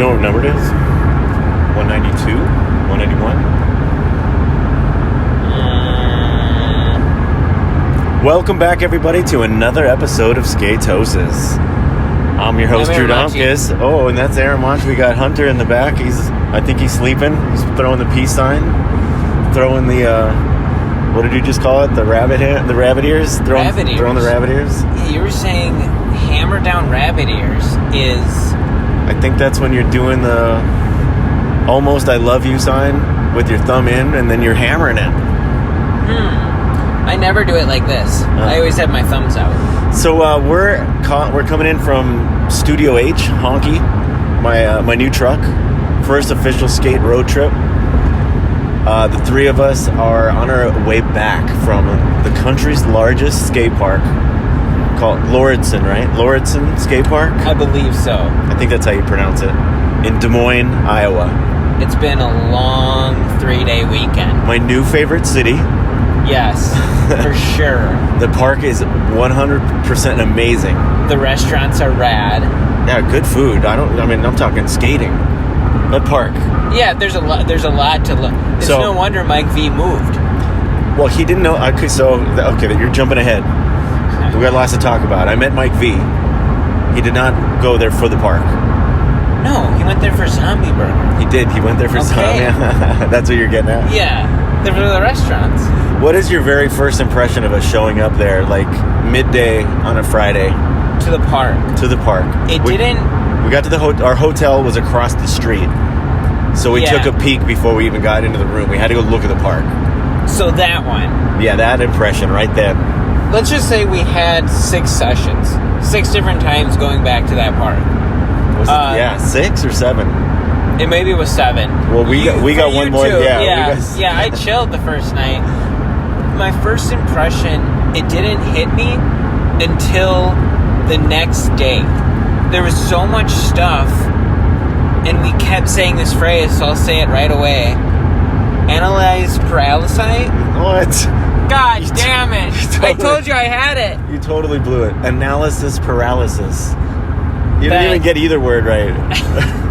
know what number it is? 192? 191? Welcome back, everybody, to another episode of Skatosis. I'm your host, Drew Domkis. Oh, and that's Aaron Monch. We got Hunter in the back. I think he's sleeping. He's throwing the peace sign. Throwing the, what did you just call it? The rabbit ears? Throwing the rabbit ears? Yeah, you were saying hammer down rabbit ears is... I think that's when you're doing the almost I love you sign with your thumb in, and then you're hammering it. I never do it like this. I always have my thumbs out. So we're coming in from Studio H, Honky, my new truck. First official skate road trip. The three of us are on our way back from the country's largest skate park called Lauridsen, right? Lauridsen Skatepark? I believe so. I think that's how you pronounce it. In Des Moines, Iowa. It's been a long 3-day weekend. My new favorite city. Yes, for sure. The park is 100% amazing. The restaurants are rad. Yeah, good food. I'm talking skating. The park. Yeah, there's a lot to look. It's no wonder Mike V moved. Well, he didn't know. Okay, you're jumping ahead. We got lots to talk about. I met Mike V. He did not go there for the park. No, he went there for Zombie Burger. He did. He went there for Zombie. That's what you're getting at? Yeah, they're for the restaurants. What is your very first impression of us showing up there, like midday on a Friday? To the park. We got to our hotel was across the street. So we took a peek before we even got into the room. We had to go look at the park. So that one. Yeah, that impression right there. Let's just say we had 6 sessions. 6 different times going back to that park. Was it, 6 or 7? It maybe was 7. Well, we got one more. Too. Yeah, I chilled the first night. My first impression, it didn't hit me until the next day. There was so much stuff, and we kept saying this phrase, so I'll say it right away. Analyze paralysis? What? God damn it. I told you I had it. You totally blew it. Analysis paralysis. You didn't even get either word right.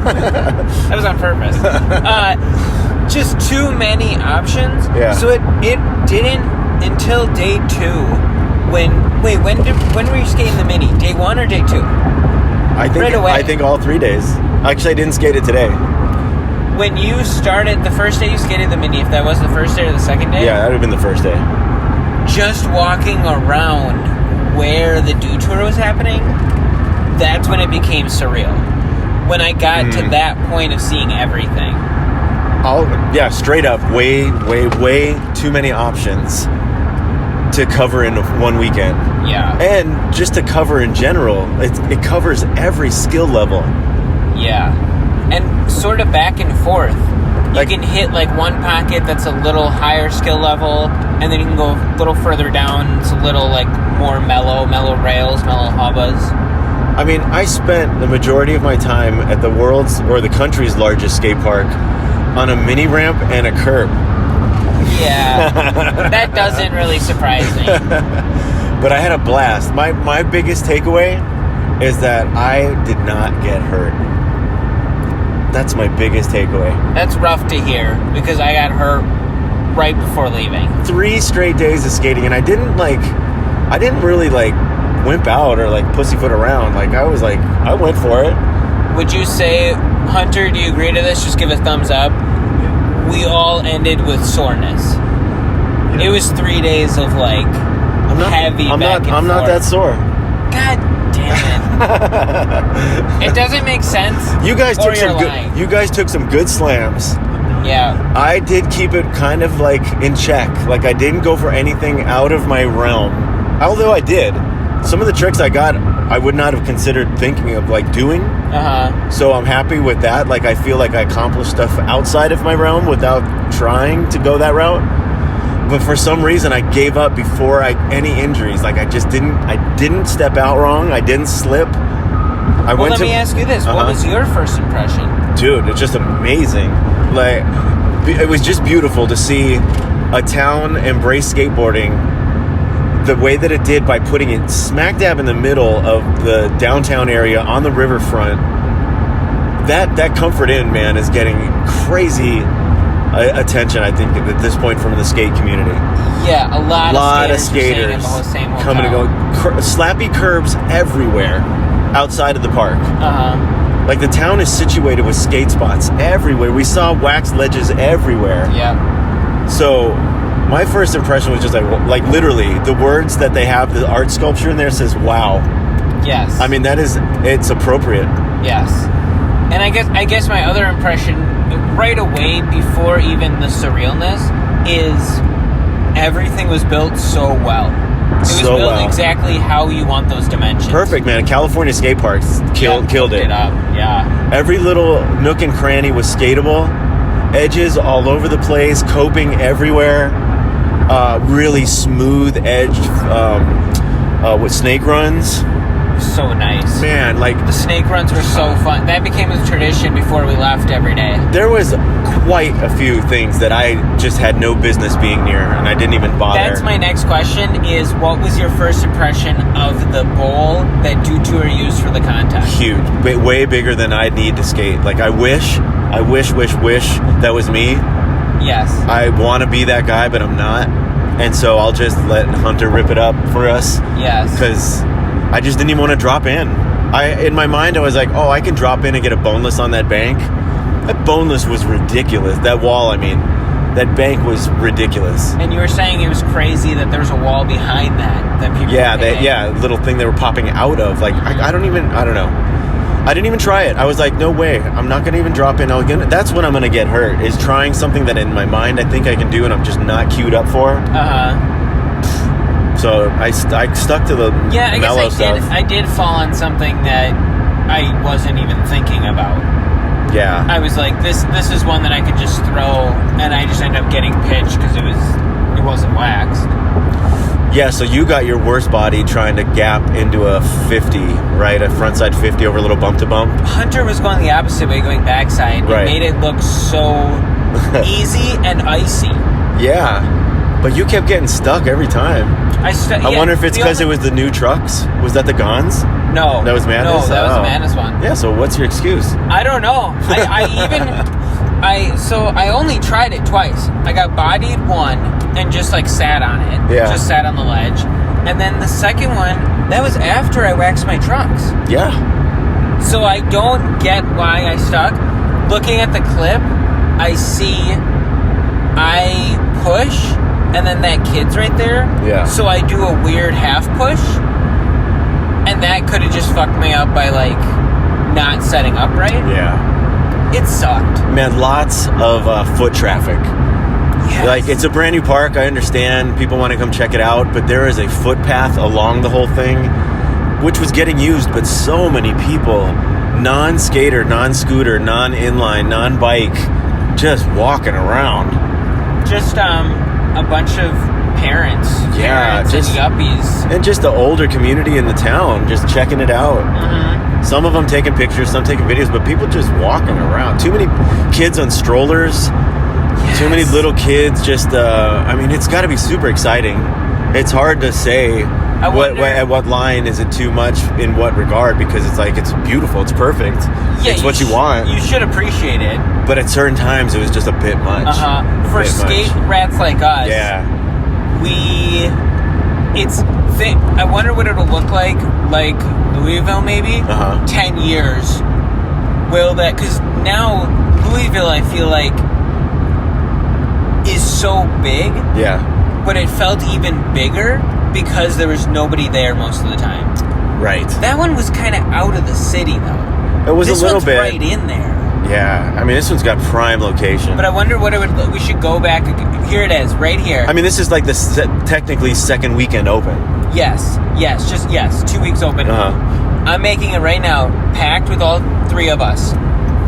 That was on purpose. Just too many options. Yeah. So it didn't until day 2. When were you skating the mini? Day 1 or day 2? I think all 3 days. Actually, I didn't skate it today. When you started the first day you skated the mini, if that was the first day or the second day? Yeah, that would have been the first day. Just walking around where the dew tour was happening, that's when it became surreal. When I got to that point of seeing everything. Straight up, way too many options to cover in one weekend. Yeah. And just to cover in general, it covers every skill level. Yeah. And sort of back and forth. You can hit one pocket that's a little higher skill level, and then you can go a little further down. It's a little more mellow rails, mellow hubbas. I mean, I spent the majority of my time at the world's or the country's largest skate park on a mini ramp and a curb. Yeah, that doesn't really surprise me. But I had a blast. My biggest takeaway is that I did not get hurt. That's my biggest takeaway. That's rough to hear because I got hurt right before leaving. 3 straight days of skating, and I didn't really wimp out or pussyfoot around. I went for it. Would you say, Hunter, do you agree to this? Just give a thumbs up. We all ended with soreness. Yeah. It was 3 days of heavy I'm back and I'm forth. not that sore. God damn it. It doesn't make sense. You guys took some good slams. Yeah. I did keep it kind of in check. I didn't go for anything out of my realm. Although I did. Some of the tricks I got, I would not have considered thinking of doing. So I'm happy with that. I feel like I accomplished stuff outside of my realm without trying to go that route. But for some reason, I gave up before any injuries. I didn't step out wrong. I didn't slip. Let me ask you this. What was your first impression? Dude, it's just amazing. It was just beautiful to see a town embrace skateboarding the way that it did by putting it smack dab in the middle of the downtown area on the riverfront. that Comfort Inn, man, is getting crazy attention, I think, at this point from the skate community. Yeah, a lot of skaters in the whole same hotel. coming and going. Slappy curbs everywhere outside of the park. Like, the town is situated with skate spots everywhere. We saw wax ledges everywhere. Yeah. So my first impression was just like literally the words that they have, the art sculpture in there says "wow." Yes. I mean, it's appropriate. Yes. And I guess my other impression right away, before even the surrealness, is everything was built so well. It was built exactly how you want those dimensions. Perfect, man. California skate parks killed it. Up. Yeah. Every little nook and cranny was skatable. Edges all over the place, coping everywhere. Really smooth edged with snake runs. So nice, man. Like, the snake runs were so fun. That became a tradition before we left every day. There was quite a few things that I just had no business being near, and I didn't even bother. That's my next question: is what was your first impression of the bowl that Detour used for the contest? Huge, way bigger than I'd need to skate. Like, I wish that was me. Yes, I want to be that guy, but I'm not, and so I'll just let Hunter rip it up for us. Yes, because I just didn't even want to drop in. In my mind, I was like, oh, I can drop in and get a boneless on that bank. That boneless was ridiculous. That wall, that bank was ridiculous. And you were saying it was crazy that there was a wall behind that people little thing they were popping out of. Like, I don't know. I didn't even try it. I was like, no way. I'm not going to even drop in. That's when I'm going to get hurt, is trying something that in my mind I think I can do and I'm just not queued up for. So I stuck to the mellow stuff. I did fall on something that I wasn't even thinking about. Yeah. I was like, this is one that I could just throw, and I just ended up getting pitched because it wasn't waxed. Yeah, so you got your worst body trying to gap into a 50, right? A frontside 50 over a little bump to bump. Hunter was going the opposite way, going backside. Right. It made it look so easy and icy. Yeah. But you kept getting stuck every time. I wonder if it's because it was the new trucks. Was that the Gons? No. That was Madness? No, that was the Madness one. Yeah, so what's your excuse? I don't know. I only tried it twice. I got bodied one and just sat on it. Yeah. Just sat on the ledge. And then the second one, that was after I waxed my trucks. Yeah. So I don't get why I stuck. Looking at the clip, I see I push, and then that kid's right there. Yeah. So I do a weird half push, and that could have just fucked me up by not setting up right. Yeah. It sucked. Man, lots of foot traffic. Yes. It's a brand new park. I understand people want to come check it out, but there is a footpath along the whole thing, which was getting used, but so many people, non-skater, non-scooter, non-inline, non-bike, just walking around. Just a bunch of parents and yuppies. And just the older community in the town, just checking it out. Mm-hmm. Some of them taking pictures, some taking videos, but people just walking around. Too many kids on strollers. Yes. Too many little kids. Just, it's got to be super exciting. It's hard to say at what line is it too much in what regard, because it's beautiful, it's perfect. Yeah, it's what you want. You should appreciate it. But at certain times, it was just a bit much. For skate rats like us, I wonder what it'll look like Louisville maybe. 10 years. Will that? Because now Louisville, I feel like, is so big. Yeah. But it felt even bigger because there was nobody there most of the time. Right. That one was kind of out of the city, though. It was a little bit right in there. Yeah, this one's got prime location. But I wonder what it would. We should go back. Here it is, right here. This is like the technically second weekend open. Yes. 2 weeks open. I'm making it right now, packed with all three of us.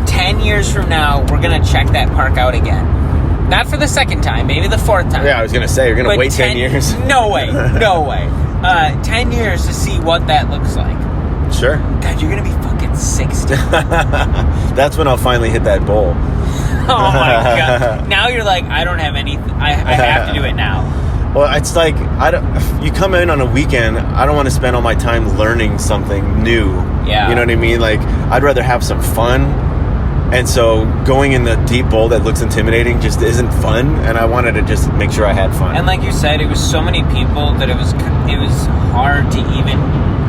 10 years from now, we're gonna check that park out again. Not for the second time, maybe the fourth time. Yeah, I was gonna say you're gonna wait 10 years. No way. 10 years to see what that looks like. Sure. God, you're gonna be fucking 60. That's when I'll finally hit that bowl. Oh my god! Now you're like, I don't have any. I have to do it now. Well, it's like you come in on a weekend. I don't want to spend all my time learning something new. Yeah. You know what I mean? Like, I'd rather have some fun And so going in the deep bowl that looks intimidating just isn't fun, and I wanted to just make sure I had fun. And like you said, it was so many people that it was hard to even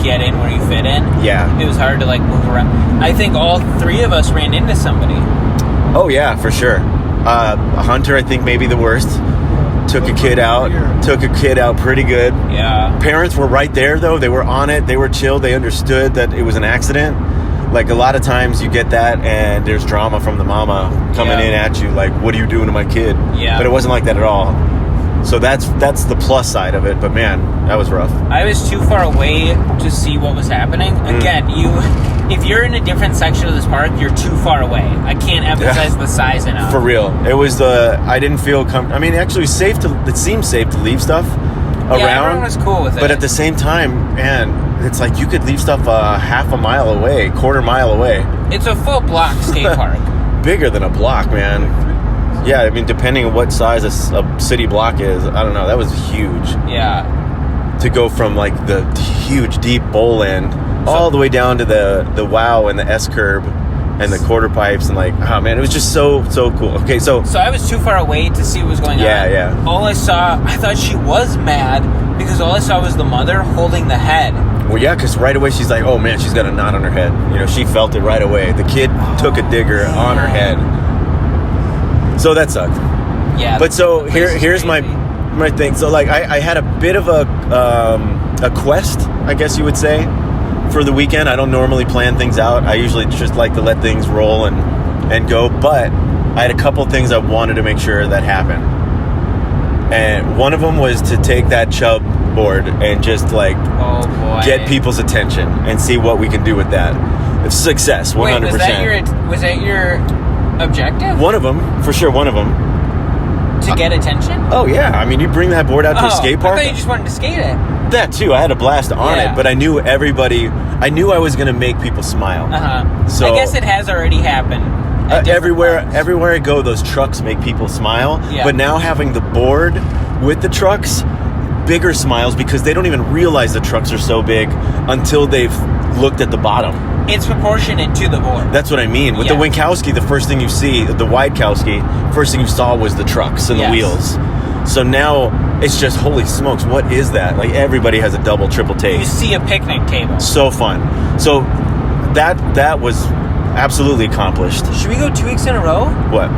get in where you fit in. Yeah. It was hard to like move around. I think all three of us ran into somebody. Oh yeah, for sure. Hunter, I think maybe the worst. Took a kid out pretty good. Yeah. Parents were right there though. They were on it. They were chill. They understood that it was an accident. Like a lot of times you get that and there's drama from the mama coming in at you like, what are you doing to my kid? Yeah. But it wasn't like that at all. So that's the plus side of it. But man, that was rough. I was too far away to see what was happening. Again, if you're in a different section of this park, you're too far away. I can't emphasize the size enough. For real. It was I didn't feel I mean, actually it seemed safe to leave stuff around. Yeah, everyone was cool with it. But at the same time, man, it's like you could leave stuff half a mile away, quarter mile away. It's a full block skate park. Bigger than a block, man. Yeah, I mean, depending on what size a city block is, I don't know. That was huge. Yeah. To go from like the huge deep bowl end all the way down to the wow and the S curb and the quarter pipes and like, oh man, it was just so cool. Okay, so I was too far away to see what was going on. Yeah. All I saw, I thought she was mad because all I saw was the mother holding the head. Well, yeah, because right away she's like, oh man, she's got a knot on her head. You know, she felt it right away. The kid took a digger on her head. So that sucked. Yeah. But so here's my thing. So like I had a bit of a quest, I guess you would say, for the weekend. I don't normally plan things out. I usually just like to let things roll and go. But I had a couple things I wanted to make sure that happened. And one of them was to take that chub board and just like get people's attention and see what we can do with that. It's success, 100%. Wait, was that your objective? One of them, for sure, one of them. To get attention? Oh, yeah. I mean, you bring that board out to a skate park. I thought you just wanted to skate it. That, too. I had a blast on it, but I knew I knew I was going to make people smile. So I guess it has already happened. Everywhere I go, those trucks make people smile. Yeah. But now having the board with the trucks, bigger smiles because they don't even realize the trucks are so big until they've looked at the bottom. It's proportionate to the board. That's what I mean. With the Winkowski, the first thing you see, the Widekowski, first thing you saw was the trucks and the wheels. So now it's just, holy smokes, what is that? Like everybody has a double, triple take. You see a picnic table. So fun. So that was absolutely accomplished. Should we go 2 weeks in a row? What?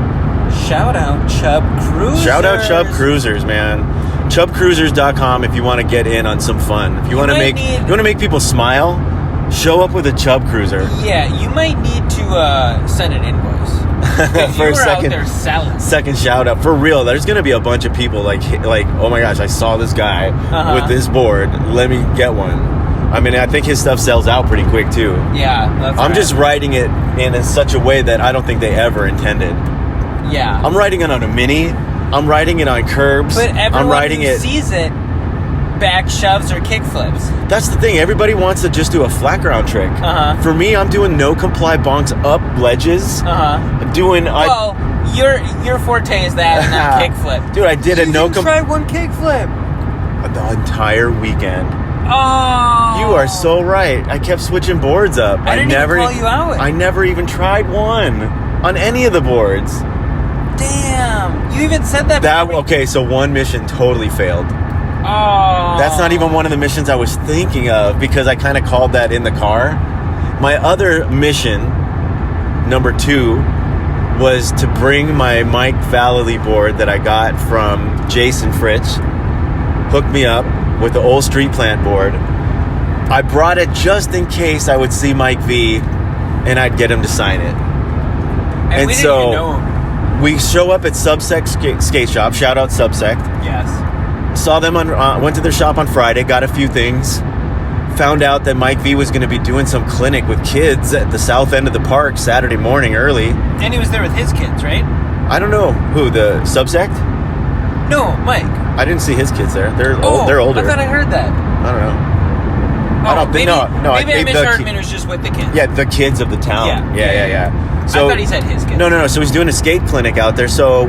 Shout out Chub Cruisers. Shout out Chub Cruisers, man. ChubCruisers.com if you want to get in on some fun. If you want to make people smile, show up with a Chub Cruiser. Yeah, you might need to send an invoice. For a second, out there selling. Second shout out. For real, there's going to be a bunch of people like, oh my gosh, I saw this guy with this board. Let me get one. I mean, I think his stuff sells out pretty quick too. Yeah, I'm just writing it in such a way that I don't think they ever intended. Yeah. I'm writing it on a Mini. I'm writing it on curbs. But everyone who sees it back shoves or kick flips. That's the thing. Everybody wants to just do a flat ground trick. For me, I'm doing no comply bonks up ledges. Your forte is that and not kick flip. Dude, I did a no comply. Try one kick flip. The entire weekend. Oh. You are so right. I kept switching boards up. I didn't even call you out. I never even tried one on any of the boards. Damn. You even said that. Okay, so one mission totally failed. Oh. That's not even one of the missions I was thinking of because I kind of called that in the car. My other mission, number 2, was to bring my Mike Vallely board that I got from Jason Fritz. Hooked me up with the old street plant board. I brought it just in case I would see Mike V and I'd get him to sign it. And we didn't even know him. We show up at Subsect Skate Shop. Shout out Subsect. Yes. Saw them went to their shop on Friday, got a few things. Found out that Mike V was going to be doing some clinic with kids at the south end of the park Saturday morning early. And he was there with his kids, right? I don't know. Who, the Subsect? No, Mike. I didn't see his kids there. They're older. I thought I heard that. I don't know. I don't think. No. Maybe I misheard him and it was just with the kids. Yeah, the kids of the town. Yeah. So, I thought he said his kids. No. So he's doing a skate clinic out there. So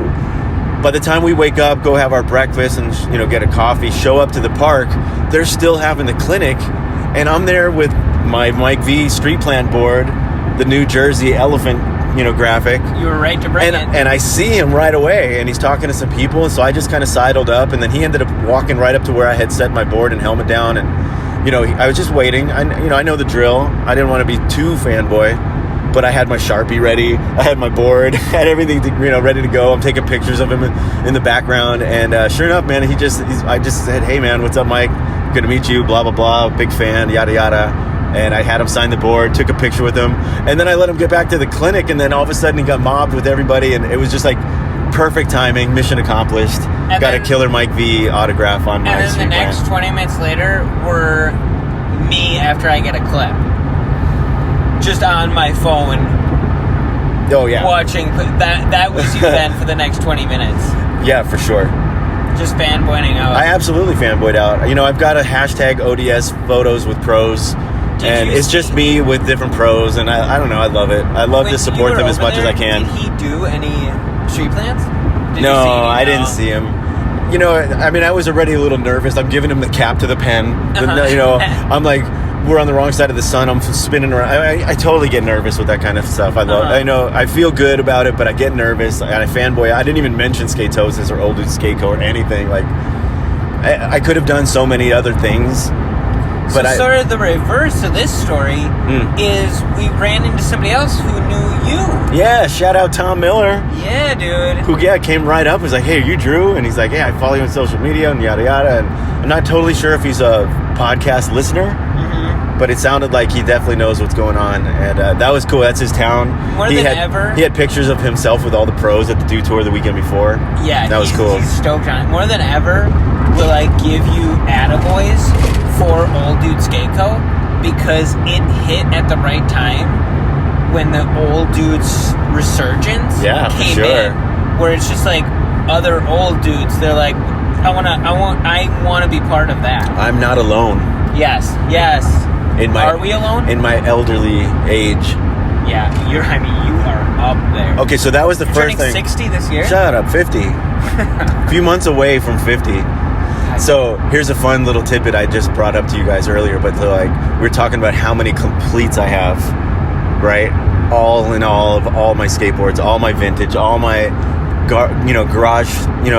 by the time we wake up, go have our breakfast and get a coffee, show up to the park, they're still having the clinic, and I'm there with my Mike V street plant board, the New Jersey elephant graphic. You were right to bring it. And I see him right away, and he's talking to some people, and so I just kind of sidled up, and then he ended up walking right up to where I had set my board and helmet down, and I was just waiting. I know the drill. I didn't want to be too fanboy, but I had my Sharpie ready. I had my board, had everything ready to go. I'm taking pictures of him in the background, and sure enough, man, I just said, "Hey, man, what's up, Mike? Good to meet you. Blah blah blah. Big fan. Yada yada." And I had him sign the board, took a picture with him, and then I let him get back to the clinic, and then all of a sudden he got mobbed with everybody, and it was just like perfect timing, mission accomplished. And got a killer Mike V autograph on my And then the next 20 minutes later were me after I get a clip. Just on my phone. Oh, yeah. Watching. That was you then for the next 20 minutes. Yeah, for sure. Just fanboying out. I absolutely fanboyed out. I've got a hashtag ODS photos with pros. And it's just me with different pros, and I don't know, I love it. I love to support them as much as I can. Did he do any street plants? No, I didn't see him. I was already a little nervous. I'm giving him the cap to the pen. I'm like, we're on the wrong side of the sun. I'm spinning around. I totally get nervous with that kind of stuff. I know, I feel good about it, but I get nervous, and I fanboy. I didn't even mention Skatosis or Old Dude Skateco or anything. Like, I could have done so many other things. But sort of the reverse of this story is we ran into somebody else who knew you. Yeah, shout out Tom Miller. Yeah, dude. Who, came right up and was like, "Hey, are you Drew?" And he's like, "Yeah, I follow you on social media and yada yada." And I'm not totally sure if he's a podcast listener, but it sounded like he definitely knows what's going on. And that was cool. That's his town. More than ever. He had pictures of himself with all the pros at the Do Tour the weekend before. Yeah, that was cool. He's stoked on it. More than ever, will I give you attaboys for Old Dude Skateco, because it hit at the right time when the Old Dudes resurgence came in, where it's just like other old dudes. They're like, I want to be part of that. I'm not alone. Yes. Are we alone? In my elderly age. Yeah, you are up there. Okay, so that was the first thing. Turning 60 this year? Shut up, 50. A few months away from 50. So here's a fun little tidbit I just brought up to you guys earlier, but we're talking about how many completes I have, right? All in all of all my skateboards, all my vintage, all my garage,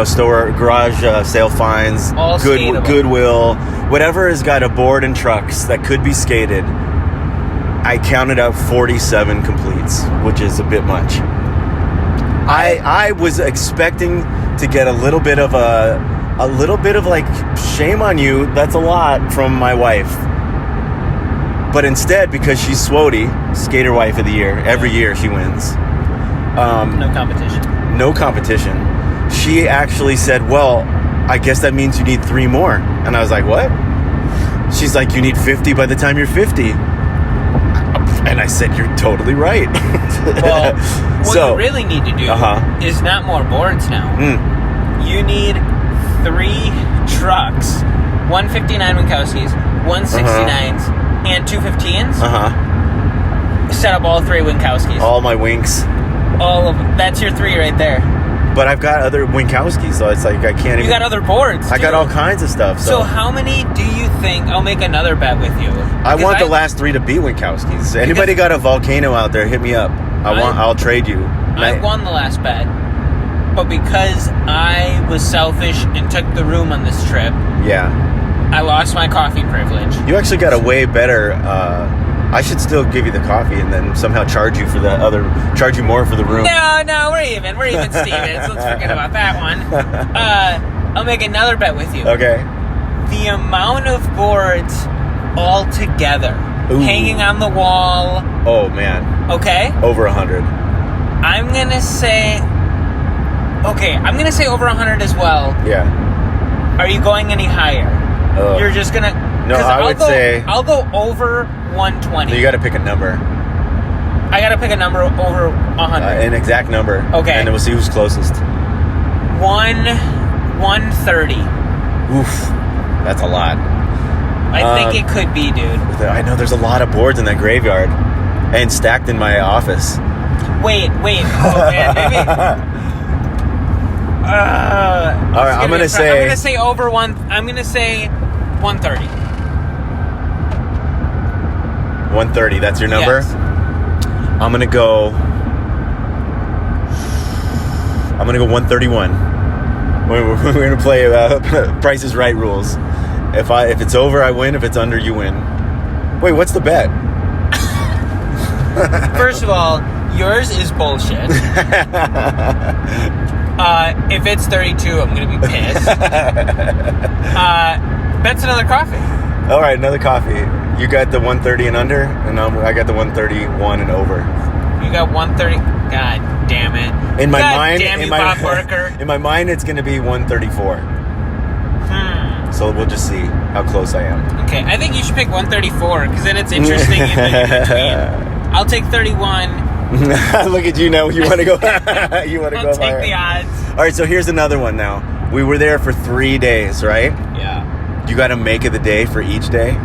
store, garage sale finds, all Goodwill, whatever has got a board and trucks that could be skated. I counted up 47 completes, which is a bit much. I was expecting to get a little bit of like, shame on you, that's a lot, from my wife. But instead, because she's SWOTY, Skater Wife of the Year, every year she wins. No competition. She actually said, well, I guess that means you need 3 more. And I was like, what? She's like, you need 50 by the time you're 50. And I said, you're totally right. Well, what you really need to do is not more boards now. You need 3 trucks, 159 Winkowskis, 169s, and 2 15s. Set up all 3 Winkowskis. All my Winks. All of them. That's your 3 right there. But I've got other Winkowskis, so it's like I can't even... You got other boards, too. I got all kinds of stuff. So how many do you think... I'll make another bet with you. I want the last 3 to be Winkowskis. Anybody got a Volcano out there, hit me up. I'll trade you. I won the last bet. But because I was selfish and took the room on this trip... Yeah. I lost my coffee privilege. You actually got a way better... I should still give you the coffee and then somehow charge you more for the room. No, we're even. We're even Stevens. Let's forget about that one. I'll make another bet with you. Okay. The amount of boards all together, hanging on the wall. Oh, man. Okay? Over 100. I'm going to say over 100 as well. Yeah. Are you going any higher? You're just going to... No, I'll go over 120. You got to pick a number. I got to pick a number over 100. An exact number. Okay. And then we'll see who's closest. 130. Oof. That's a lot. I think it could be, dude. I know there's a lot of boards in that graveyard. And stacked in my office. Wait. Oh, man, maybe... all right, I'm going to say over 130. 130, that's your number? Yes. I'm going to go I'm gonna go 131. We're gonna play Price is Right rules. If it's over, I win. If it's under, you win. Wait, what's the bet? First of all, yours is bullshit. If it's 32, I'm gonna be pissed. Bet's another coffee. All right, another coffee. You got the 130 and under, and I got the 131 and over. You got 130. God damn it! In my mind, damn you, Bob Barker. In my mind, it's gonna be 134. So we'll just see how close I am. Okay, I think you should pick 134 because then it's interesting in between. I'll take 31. Look at you now. You want to go? You want to go? I'll take the odds. All right. So here's another one. Now we were there for 3 days, right? Yeah. You got to make it the day for each day.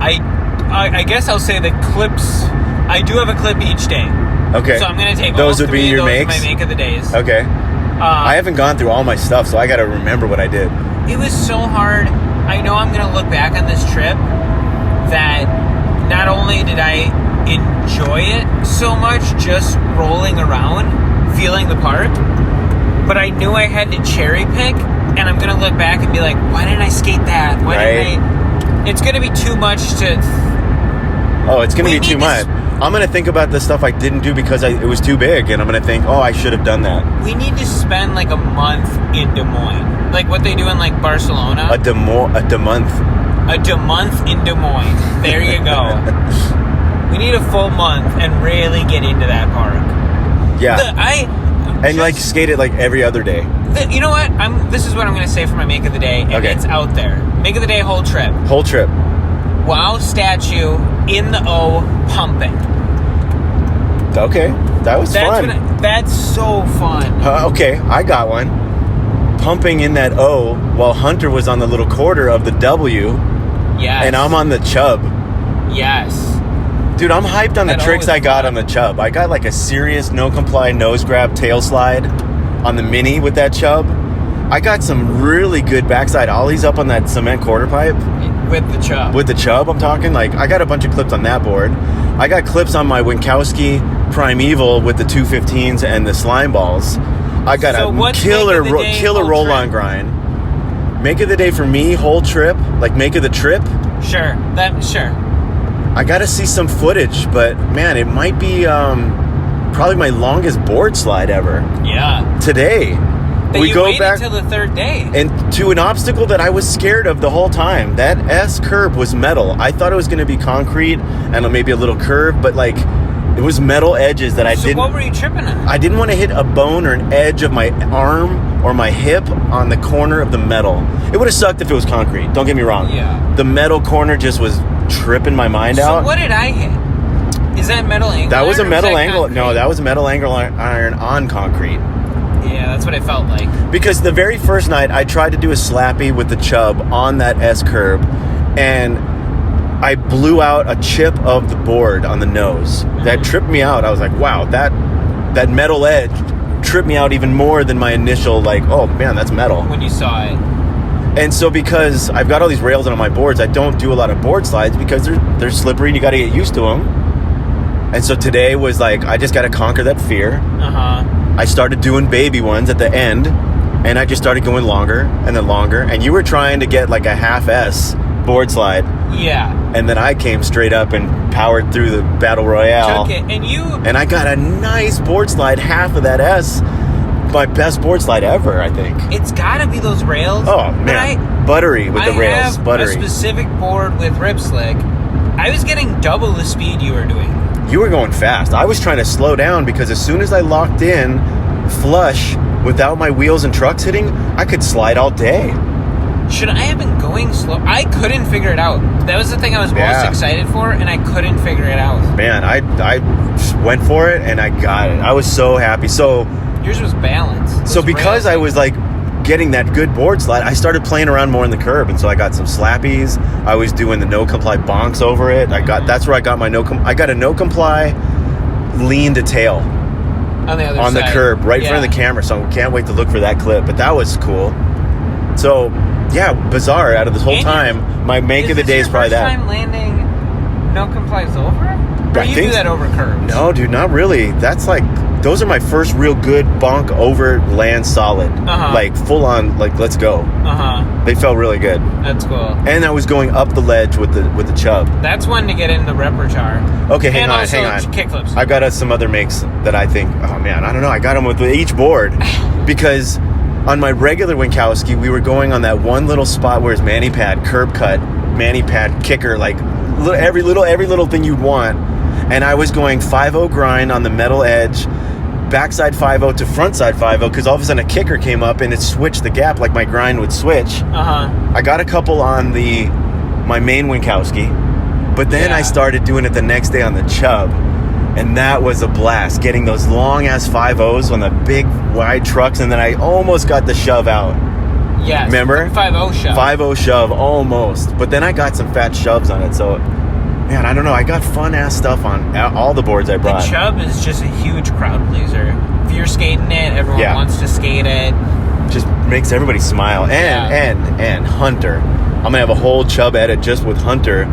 I guess I'll say the clips. I do have a clip each day. Okay. So I'm gonna take those all would be your makes. makes? My make of the days. Okay. I haven't gone through all my stuff, so I got to remember what I did. It was so hard. I know I'm gonna look back on this trip that not only did I enjoy it so much, just rolling around, feeling the park, but I knew I had to cherry pick, and I'm gonna look back and be like, why didn't I skate that? Why didn't I? It's gonna be too much to. Oh, it's gonna be too much. I'm going to think about the stuff I didn't do because it was too big, and I'm going to think, oh, I should have done that. We need to spend like a month in Des Moines. Like what they do in like Barcelona. A month. A month in Des Moines. There you go. We need a full month and really get into that park. Yeah. Skate it like every other day. You know what? This is what I'm going to say for my make of the day, and it's out there. Make of the day, whole trip. Whole trip. Wow statue in the O pumping. Okay, that was fun. That's so fun. Okay, I got one. Pumping in that O while Hunter was on the little quarter of the W. Yes. And I'm on the Chub. Yes. Dude, I'm hyped on the tricks I got on the Chub. I got like a serious no-comply nose grab tail slide on the Mini with that Chub. I got some really good backside ollies up on that cement quarter pipe. With the Chub. With the Chub, I'm talking. Like, I got a bunch of clips on that board. I got clips on my Winkowski Primeval with the 215s and the slime balls. I got a killer roll-on grind. Make of the day for me, whole trip. Like, make of the trip. Sure. I got to see some footage, but, man, it might be probably my longest board slide ever. Yeah. Today. We go back until the third day. And to an obstacle that I was scared of the whole time. That S curb was metal. I thought it was going to be concrete and maybe a little curve, but like it was metal edges that I didn't. So what were you tripping on? I didn't want to hit a bone or an edge of my arm or my hip on the corner of the metal. It would have sucked if it was concrete. Don't get me wrong. Yeah. The metal corner just was tripping my mind out. So what did I hit? Is that metal angle? That was a metal angle. Concrete? No, that was a metal angle iron on concrete. Yeah, that's what it felt like. Because the very first night, I tried to do a slappy with the Chub on that S curb, and I blew out a chip of the board on the nose. That tripped me out. I was like, wow, that metal edge tripped me out even more than my initial, like, oh, man, that's metal. When you saw it. And so because I've got all these rails on my boards, I don't do a lot of board slides because they're slippery and you got to get used to them. And so today was like, I just got to conquer that fear. Uh-huh. I started doing baby ones at the end, and I just started going longer and then longer. And you were trying to get like a half S board slide. Yeah. And then I came straight up and powered through the Battle Royale. Took it, and I got a nice board slide, half of that S. My best board slide ever, I think. It's got to be those rails. Oh, man. Buttery with the rails. Buttery. I have a specific board with Rip Slick. I was getting double the speed you were doing. You were going fast. I was trying to slow down because as soon as I locked in flush without my wheels and trucks hitting, I could slide all day. Should I have been going slow? I couldn't figure it out. That was the thing I was most excited for, and I couldn't figure it out. Man, I went for it, and I got it. I was so happy. So yours was balanced. So because I was like getting that good board slide, I started playing around more in the curb, and so I got some slappies. I was doing the no comply bonks over it. That's where I got my I got a no comply lean to tail on the other side. The curb right in front of the camera. So I can't wait to look for that clip. But that was cool. So yeah, bizarre. Out of this whole time, my make of the day is probably that. Time landing no complies over? Or you do that over curbs? No, dude, not really. That's like those are my first real good bonk over land solid. Like full on, like let's go. They felt really good. That's cool. And I was going up the ledge with the chub. That's one to get in the repertoire. Okay, hang on. Kickflips. I got some other makes that I think, oh man, I don't know. I got them with each board because on my regular Winkowski, we were going on that one little spot where it's mani pad, curb cut, mani pad, kicker, like every little thing you'd want. And I was going 5-0 grind on the metal edge, backside 5-0 to frontside 5-0 because all of a sudden a kicker came up and it switched the gap like my grind would switch. I got a couple on my main Winkowski, but then I started doing it the next day on the chub, and that was a blast, getting those long ass 5-0s on the big wide trucks, and then I almost got the shove out. Yes. Remember? 5-0 shove. 5-0 shove, almost. But then I got some fat shoves on it, so man, I don't know. I got fun ass stuff on all the boards I brought. The chub is just a huge crowd pleaser. If you're skating it, everyone wants to skate it. Just makes everybody smile. And Hunter. I'm gonna have a whole chub edit just with Hunter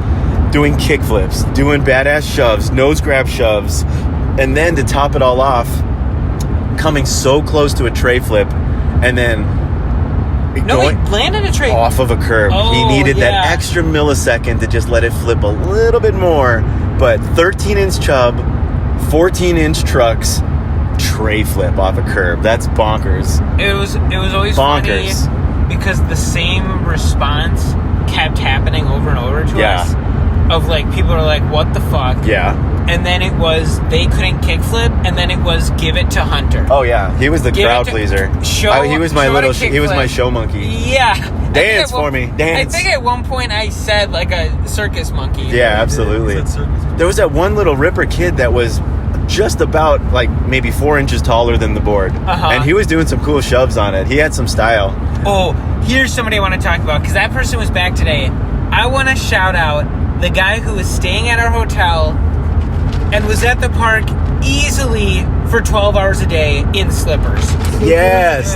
doing kickflips, doing badass shoves, nose grab shoves, and then to top it all off, coming so close to a tray flip, and then he landed a tray off of a curb. He needed that extra millisecond to just let it flip a little bit more. But 13-inch chub, 14-inch trucks, tray flip off a curb. That's bonkers. It was always bonkers. Funny because the same response kept happening over and over to us. Of like, people are like, what the fuck? Yeah. And then it was, they couldn't kickflip, and then it was, give it to Hunter. Oh yeah, he was the crowd pleaser. He was my show monkey. Yeah. Dance for me, dance. I think at one point I said like a circus monkey. Yeah, absolutely. There was that one little ripper kid that was just about like maybe 4 inches taller than the board. And he was doing some cool shoves on it. He had some style. Oh, here's somebody I want to talk about, because that person was back today. I want to shout out the guy who was staying at our hotel and was at the park easily for 12 hours a day in slippers. Yes.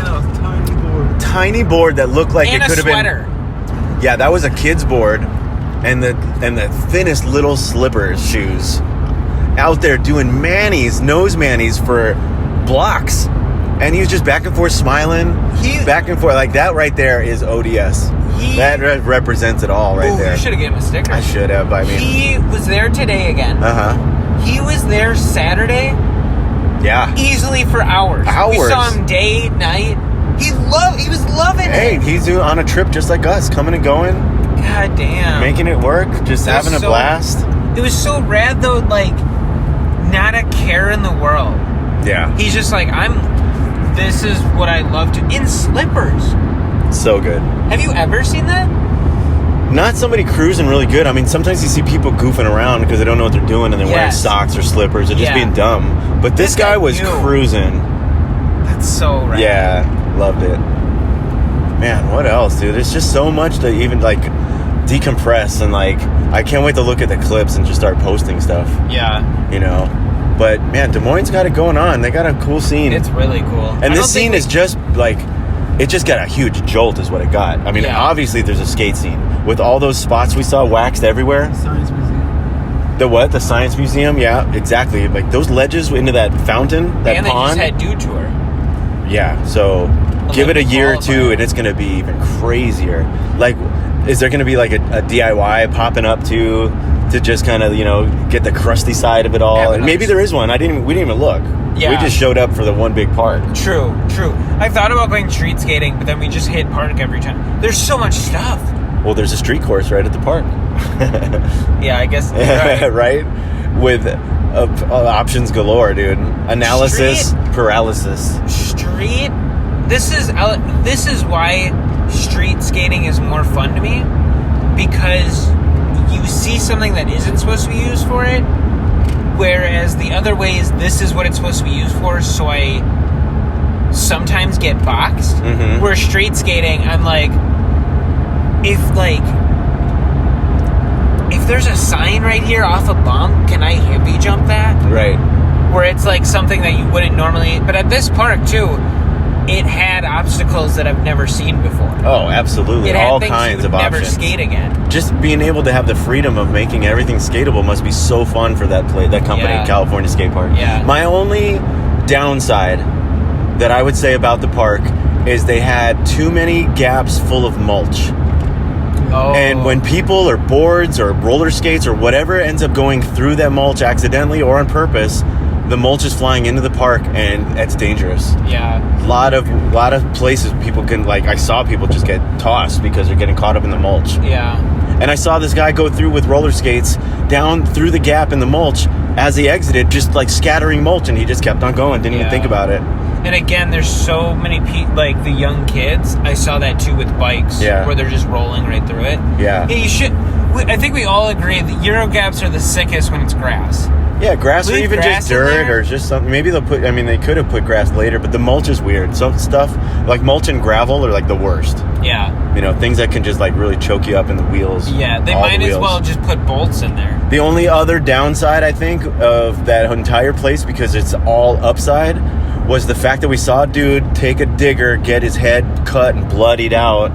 Tiny board that looked like and it could have been. Yeah, that was a kid's board, and the thinnest little slippers shoes. Out there doing nose manis for blocks, and he was just back and forth smiling, back and forth like that. Right there is ODS. That represents it all right there. You should have given him a sticker. I should have. I mean, he was there today again. He was there Saturday. Yeah. Easily for hours. We saw him day, night. He was loving it. Hey, he's on a trip just like us, coming and going. God damn. Making it work, just having a blast. It was so rad though, like, not a care in the world. Yeah. He's just like, this is what I love to, in slippers. So good. Have you ever seen that? Not somebody cruising really good. I mean, sometimes you see people goofing around because they don't know what they're doing and they're wearing socks or slippers or just being dumb. But this guy was cruising. That's so rad. Yeah, loved it. Man, what else, dude? There's just so much to even, like, decompress, and, like, I can't wait to look at the clips and just start posting stuff. Yeah. You know? But, man, Des Moines got it going on. They got a cool scene. It's really cool. And this scene is just, like, it just got a huge jolt is what it got. I mean, obviously there's a skate scene. With all those spots we saw waxed everywhere. Science Museum. The what? The Science Museum? Yeah, exactly. Like, those ledges into that fountain, that pond. And they just had Dude Tour. Yeah, so give it a year or two and it's going to be even crazier. Like, is there going to be like a DIY popping up to just kind of, you know, get the crusty side of it all? And maybe there is one. We didn't even look. Yeah. We just showed up for the one big park. True. I thought about going street skating, but then we just hit park every time. There's so much stuff. Well, there's a street course right at the park. Yeah, I guess. Right. Right? With options galore, dude. Analysis, paralysis. Street. This is why street skating is more fun to me, because you see something that isn't supposed to be used for it, whereas the other way is this is what it's supposed to be used for, so I sometimes get boxed. Mm-hmm. Where street skating, I'm like, if there's a sign right here off a bump, can I hippie jump that? Right. Where it's like something that you wouldn't normally. But at this park too, it had obstacles that I've never seen before. Oh, absolutely. It had all things kinds you would of never options. skate again. Just being able to have the freedom of making everything skatable must be so fun for that company, California Skate Park. Yeah. My only downside that I would say about the park is they had too many gaps full of mulch. Oh. And when people or boards or roller skates or whatever ends up going through that mulch accidentally or on purpose, the mulch is flying into the park, and it's dangerous. Yeah. A lot of places people can, like, I saw people just get tossed because they're getting caught up in the mulch. Yeah. And I saw this guy go through with roller skates down through the gap in the mulch as he exited, just like scattering mulch, and he just kept on going, didn't even think about it. And again, there's so many people, like the young kids. I saw that too with bikes, where they're just rolling right through it. Yeah. You should. I think we all agree that Euro gaps are the sickest when it's grass. Yeah, grass or even grass just dirt or just something. Maybe they'll put, I mean, they could have put grass later, but the mulch is weird. Some stuff, like mulch and gravel, are like the worst. Yeah. You know, things that can just like really choke you up in the wheels. Yeah, they might as well just put bolts in there. The only other downside, I think, of that entire place, because it's all upside, was the fact that we saw a dude take a digger, get his head cut and bloodied out.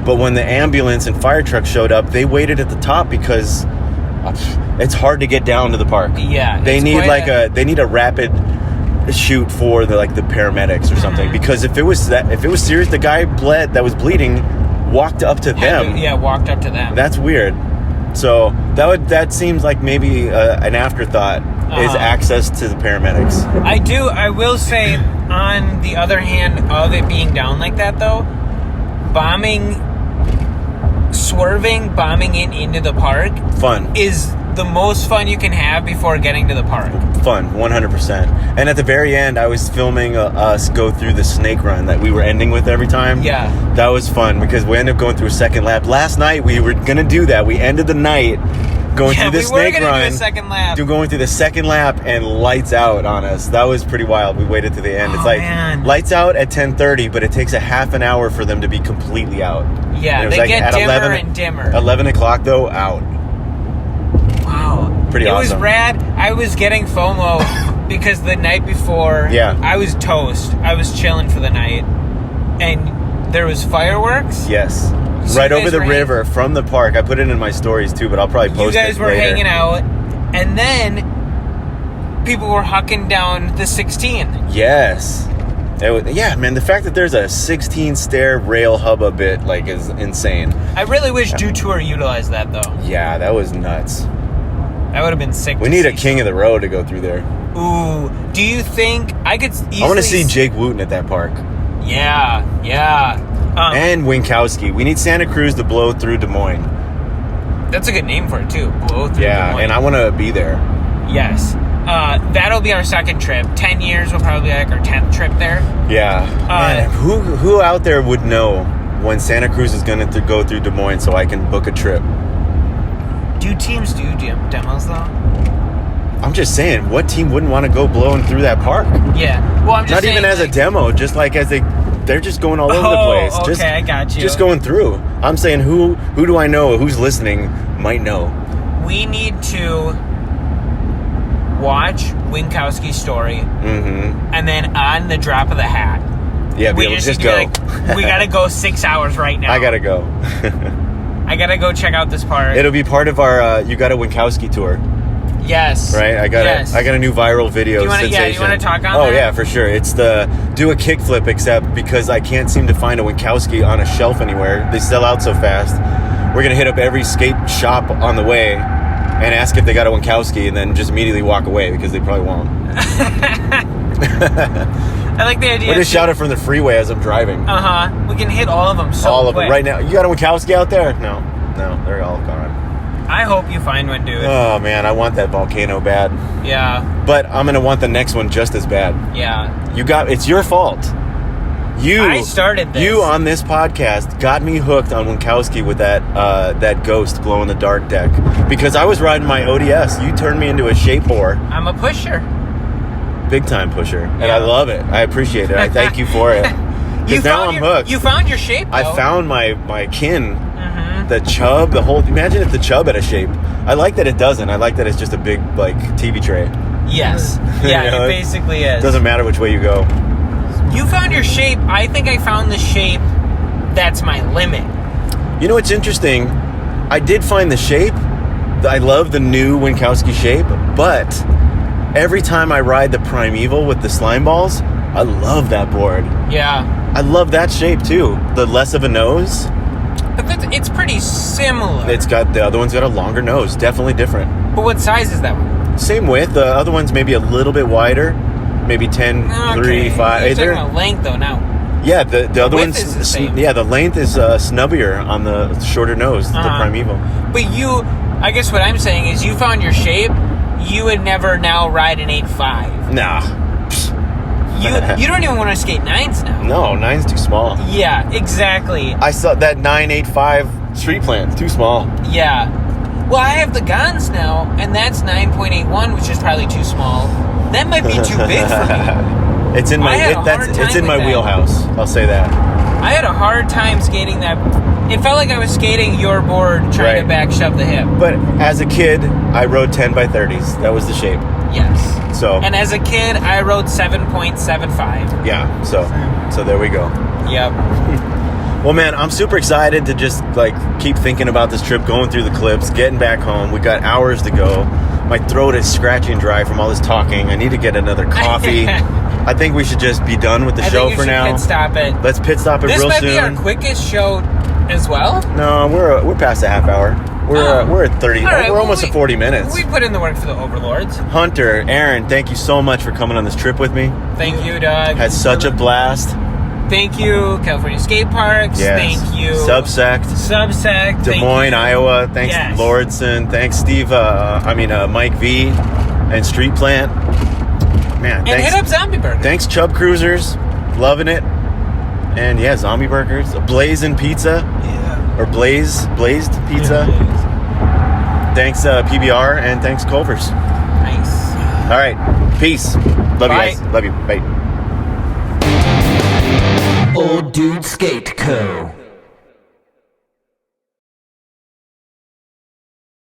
But when the ambulance and fire truck showed up, they waited at the top because it's hard to get down to the park. Yeah, they need a rapid shoot for the paramedics or something. Because if it was serious, the guy that was bleeding walked up to them. Walked up to them. That's weird. So that seems like maybe an afterthought is access to the paramedics. I will say, on the other hand of it being down like that though, swerving into the park fun is the most fun you can have before getting to the park. Fun, 100%. And at the very end, I was filming us go through the snake run that we were ending with every time. Yeah. That was fun because we ended up going through a second lap. Last night, we were going to do that. We ended the night going through the snake run. Do a second lap. Going through the second lap and lights out on us. That was pretty wild. We waited to the end. It's like lights out at 10:30, but it takes a half an hour for them to be completely out. Yeah, they get dimmer and dimmer. 11 o'clock, though, out. Wow. Pretty awesome. It was rad. I was getting FOMO because the night before, I was toast. I was chilling for the night. And there was fireworks. Yes. So right over the river from the park. I put it in my stories, too, but I'll probably post it later. You guys were hanging out. And then people were hucking down the 16. Yes. Man, the fact that there's a 16-stair rail hubba bit, is insane. I really wish Dew Tour utilized that, though. Yeah, that was nuts. That would have been sick. We need a king of the road to go through there. Ooh, do you think I could easily... I want to see Jake Wooten at that park. Yeah. And Winkowski. We need Santa Cruz to blow through Des Moines. That's a good name for it, too. Blow through Des Moines. And I want to be there. Yes. That'll be our second trip. 10 years will probably be like our 10th trip there. Yeah. Man, who out there would know when Santa Cruz is going to go through Des Moines so I can book a trip? Do teams do demos, though? I'm just saying, what team wouldn't want to go blowing through that park? Yeah. Well, I'm just Not saying, even as a demo, just like as they're just going all over the place. Okay, I got you. Just going through. I'm saying, who do I know who's listening might know? We need to watch Winkowski's story, and then on the drop of the hat, we just go. We gotta go 6 hours right now. I gotta go. I gotta go check out this park. It'll be part of our You Got a Winkowski tour. Yes. Right? I got a new viral video sensation. You want to talk on that? Oh, yeah, for sure. It's do a kickflip, except because I can't seem to find a Winkowski on a shelf anywhere. They sell out so fast. We're going to hit up every skate shop on the way and ask if they got a Winkowski, and then just immediately walk away because they probably won't. I like the idea. We'll just shout it from the freeway as I'm driving. We can hit all of them all of them right now. You got a Winkowski out there? No, they're all gone. I hope you find one, dude. Oh, man, I want that volcano bad. Yeah. But I'm going to want the next one just as bad. Yeah. It's your fault. I started this. You on this podcast got me hooked on Winkowski with that ghost glow in the dark deck. Because I was riding my ODS. You turned me into a shape whore. I'm a pusher. Big time pusher. And I love it. I appreciate it. I thank you for it. Because now I'm hooked. You found your shape, though. I found my kin. The chub, imagine if the chub had a shape. I like that it doesn't. I like that it's just a big, TV tray. Yes. Yeah, it basically is. Doesn't matter which way you go. You found your shape. I think I found the shape that's my limit. You know what's interesting? I did find the shape. I love the new Winkowski shape, but every time I ride the Primeval with the slime balls, I love that board. Yeah. I love that shape too. The less of a nose. But it's pretty similar. It's got, the other one's got a longer nose. Definitely different. But what size is that one? Same width. The other one's maybe a little bit wider. Maybe 10, 3, 5. You're talking about length though now. Yeah, the other width one's is the same. Yeah, the length is snubbier on the shorter nose, the Primeval. But I guess what I'm saying is you found your shape. You would never now ride an 8.5. Nah. You don't even want to skate 9s now. No, 9's too small. Yeah, exactly. I saw that 985 street plant, too small. Yeah. Well, I have the Gons now, and that's 9.81, which is probably too small. That might be too big for me. It's in my wheelhouse. I'll say that. I had a hard time skating that. It felt like I was skating your board trying to back shove the hip. But as a kid, I rode 10 by 30s. That was the shape. Yes. So. And as a kid, I rode 7.75. Yeah. So there we go. Yep. Well, man, I'm super excited to just keep thinking about this trip, going through the clips, getting back home. We got hours to go. My throat is scratchy and dry from all this talking. I need to get another coffee. I think we should just be done with the show for now. Pit stop it. Let's pit stop it real soon. This might be our quickest show as well. No, we're past a half hour. We're at 30. Right, we're almost at 40 minutes. We put in the work for the overlords. Hunter, Aaron, thank you so much for coming on this trip with me. Thank you, Doug. Had such a blast. Thank you, California Skate Parks. Yes. Thank you, Subsect. Des Moines, Iowa. Thanks, Lauridsen. Thanks, Steve. Mike V. And Street Plant. Man, and hit up Zombie Burger. Thanks, Chub Cruisers. Loving it. And yeah, Zombie Burgers. Blazing Pizza. Yeah. Or Blazed Pizza. Yeah, thanks, PBR. And thanks, Culvers. Nice. All right. Peace. Love you guys. Love you. Bye. Old Dude Skate Co.